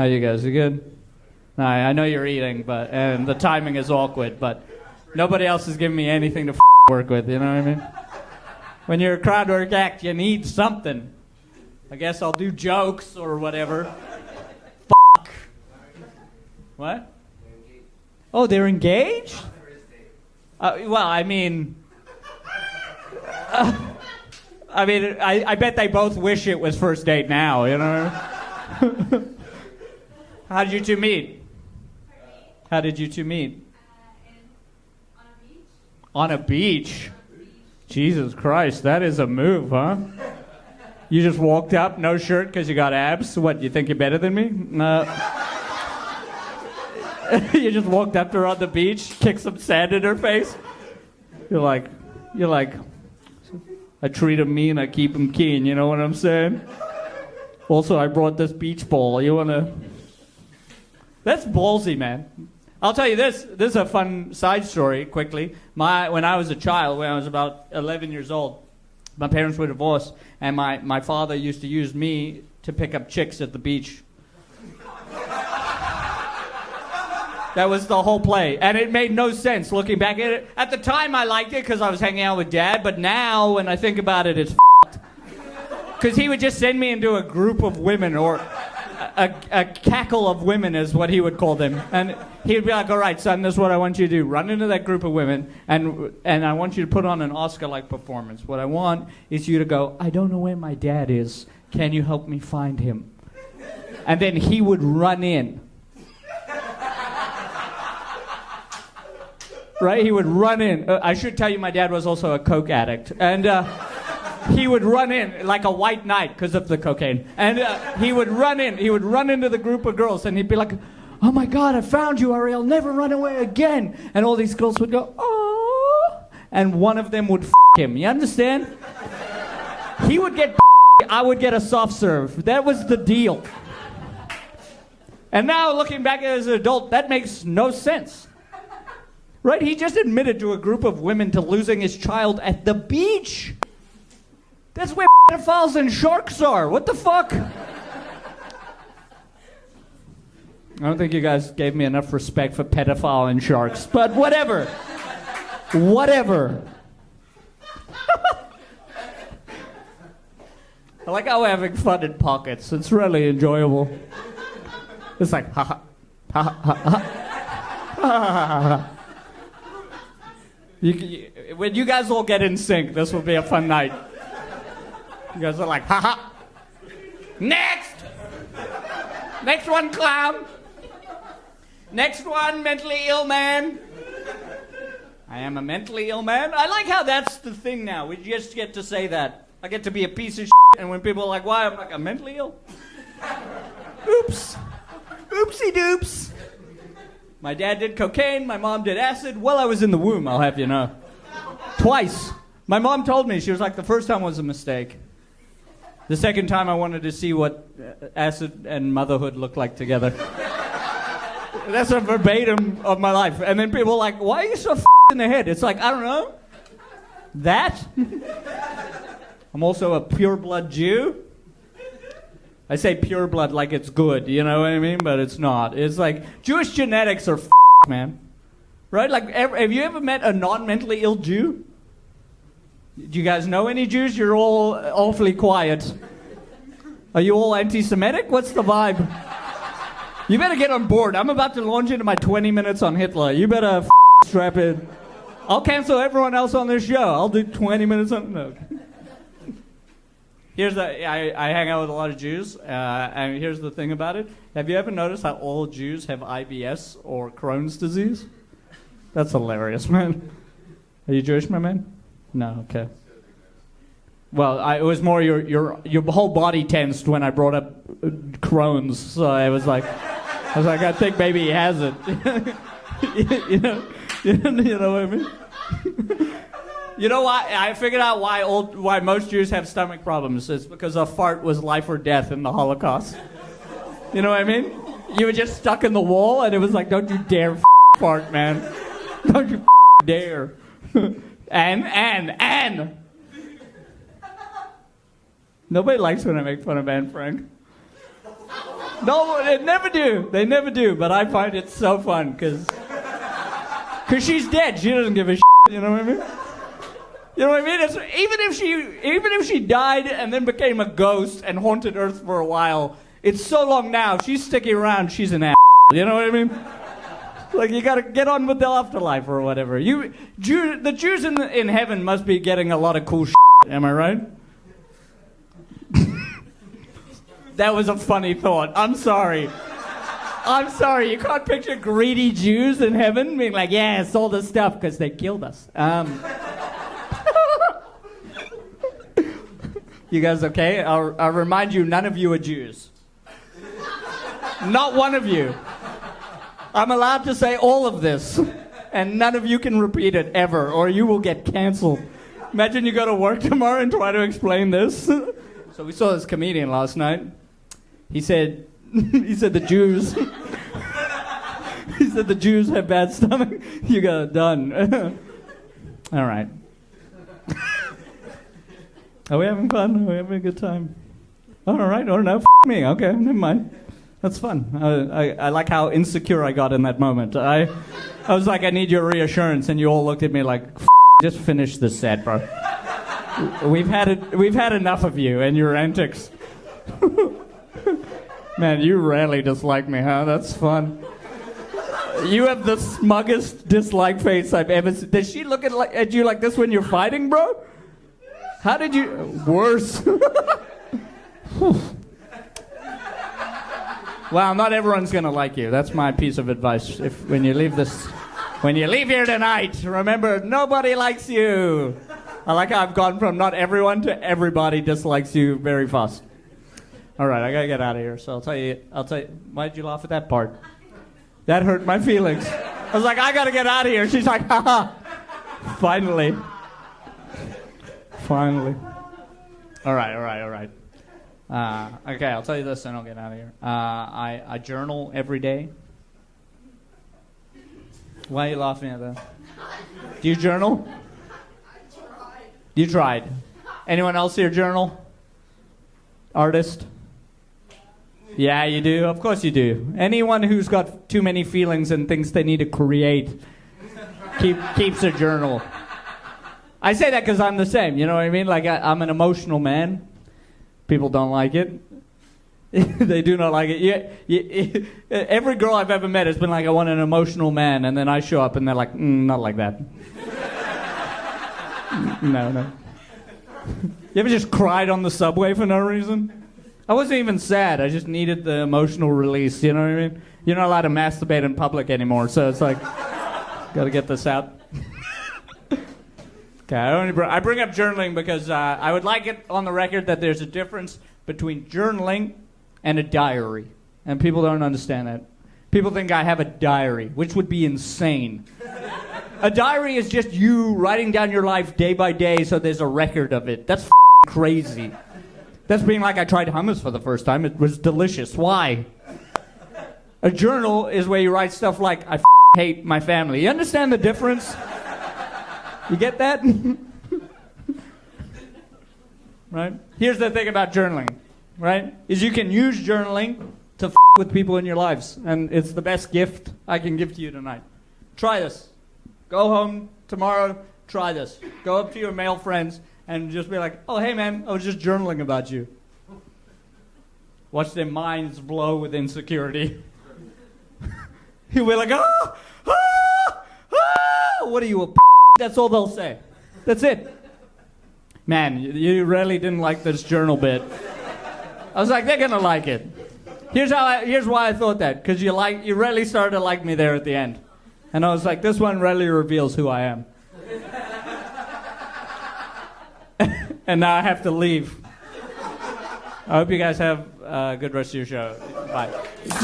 How you guys? You good? I know you're eating, and the timing is awkward, but nobody else is giving me anything to work with, you know what I mean? When you're a crowdwork act, you need something. I guess I'll do jokes or whatever. What? Oh, they're engaged? Well, I bet they both wish it was first date now, you know? How did you two meet? How did you two meet? On a beach? Jesus Christ, that is a move, huh? You just walked up, no shirt because you got abs? What, you think you're better than me? You just walked up to her on the beach, kicked some sand in her face? You're like, I treat him mean, I keep him keen, you know what I'm saying? Also, I brought this beach ball, you wanna... That's ballsy, man. I'll tell you this is a fun side story, quickly. When I was a child, when I was about 11 years old, my parents were divorced, and my father used to use me to pick up chicks at the beach. That was the whole play, and it made no sense looking back at it. At the time, I liked it because I was hanging out with Dad, but now, when I think about it, it's f***ed. Because he would just send me into a group of women, or a cackle of women is what he would call them. And he would be like, all right, son, this is what I want you to do. Run into that group of women, and I want you to put on an Oscar-like performance. What I want is you to go, I don't know where my dad is. Can you help me find him? And then he would run in. Right? He would run in. I should tell you my dad was also a coke addict. And he would run in like a white knight because of the cocaine. And he would run in. He would run into the group of girls and he'd be like, oh my God, I found you, Ariel. Never run away again. And all these girls would go, oh. And one of them would him. You understand? He would get I would get a soft serve. That was the deal. And now looking back as an adult, that makes no sense. Right? He just admitted to a group of women to losing his child at the beach. That's where pedophiles and sharks are. What the fuck? I don't think you guys gave me enough respect for pedophile and sharks, but whatever. Whatever. I like how we're having fun in pockets. It's really enjoyable. It's like, ha ha, ha ha, ha ha, ha ha, ha. When you guys all get in sync, this will be a fun night. You guys are like, haha. Next! Next one, clown. Next one, mentally ill man. I am a mentally ill man. I like how that's the thing now. We just get to say that. I get to be a piece of shit, and when people are like, why? I'm like, I'm mentally ill. Oops. Oopsie doops. My dad did cocaine, my mom did acid while I was in the womb, I'll have you know. Twice. My mom told me, she was like, the first time was a mistake. The second time I wanted to see what acid and motherhood looked like together. That's a verbatim of my life. And then people are like, why are you so in the head? It's like, I don't know. That? I'm also a pure blood Jew. I say pure blood like it's good, you know what I mean? But it's not. It's like, Jewish genetics are man. Right? Like, have you ever met a non-mentally ill Jew? Do you guys know any Jews? You're all awfully quiet. Are you all anti-Semitic? What's the vibe? You better get on board. I'm about to launch into my 20 minutes on Hitler. You better strap in. I'll cancel everyone else on this show. I'll do 20 minutes on... No. I hang out with a lot of Jews, and here's the thing about it. Have you ever noticed how all Jews have IBS or Crohn's disease? That's hilarious, man. Are you Jewish, my man? No, okay. Well, it was more your whole body tensed when I brought up Crohn's, so I was like, I think maybe he has it. you know what I mean? You know why? I figured out why most Jews have stomach problems. It's because a fart was life or death in the Holocaust. You know what I mean? You were just stuck in the wall, and it was like, don't you dare fart, man. Don't you dare. And. Nobody likes when I make fun of Anne Frank. No, they never do. They never do. But I find it so fun because she's dead. She doesn't give a shit. You know what I mean? You know what I mean? Even if she died and then became a ghost and haunted Earth for a while, it's so long now. She's sticking around. She's an ass. You know what I mean? Like, you gotta get on with the afterlife or whatever. The Jews in heaven must be getting a lot of cool shit. Am I right? That was a funny thought. I'm sorry. You can't picture greedy Jews in heaven being like, yeah, it's all this stuff because they killed us. You guys okay? I'll remind you, none of you are Jews. Not one of you. I'm allowed to say all of this, and none of you can repeat it ever, or you will get canceled. Imagine you go to work tomorrow and try to explain this. So we saw this comedian last night. He said the Jews. He said the Jews have bad stomach. You got it done. All right. Are we having fun? Are we having a good time? All right. Or no, me. Okay, never mind. That's fun. I like how insecure I got in that moment. I was like, I need your reassurance, and you all looked at me like, just finish this set, bro. We've had enough of you and your antics. Man, you rarely dislike me, huh? That's fun. You have the smuggest dislike face I've ever seen. Does she look at you like this when you're fighting, bro? How did you... Worse. Wow, not everyone's gonna like you. That's my piece of advice. When you leave here tonight, remember, nobody likes you. I like how I've gone from not everyone to everybody dislikes you very fast. All right, I gotta get out of here. So I'll tell you. Why did you laugh at that part? That hurt my feelings. I was like, I gotta get out of here. She's like, haha. Finally. All right. Okay, I'll tell you this and I'll get out of here. I journal every day. Why are you laughing at that? Do you journal? I tried. You tried. Anyone else here journal? Artist? Yeah, you do. Of course you do. Anyone who's got too many feelings and thinks they need to create keeps a journal. I say that because I'm the same. You know what I mean? Like, I'm an emotional man. People don't like it. They do not like it. Every girl I've ever met has been like, I want an emotional man. And then I show up and they're like, not like that. No. You ever just cried on the subway for no reason? I wasn't even sad. I just needed the emotional release. You know what I mean? You're not allowed to masturbate in public anymore. So it's like, got to get this out. Okay, I bring up journaling because I would like it on the record that there's a difference between journaling and a diary. And people don't understand that. People think I have a diary, which would be insane. A diary is just you writing down your life day by day so there's a record of it. That's crazy. That's being like, I tried hummus for the first time. It was delicious. Why? A journal is where you write stuff like, I hate my family. You understand the difference? You get that? Right? Here's the thing about journaling, right? Is you can use journaling to with people in your lives. And it's the best gift I can give to you tonight. Try this. Go home tomorrow, try this. Go up to your male friends and just be like, oh, hey, man, I was just journaling about you. Watch their minds blow with insecurity. You'll be like, what are you, a p***? That's all they'll say. That's it. Man, you really didn't like this journal bit. I was like, they're going to like it. Here's why I thought that. Because you really started to like me there at the end. And I was like, this one really reveals who I am. And now I have to leave. I hope you guys have a good rest of your show. Bye.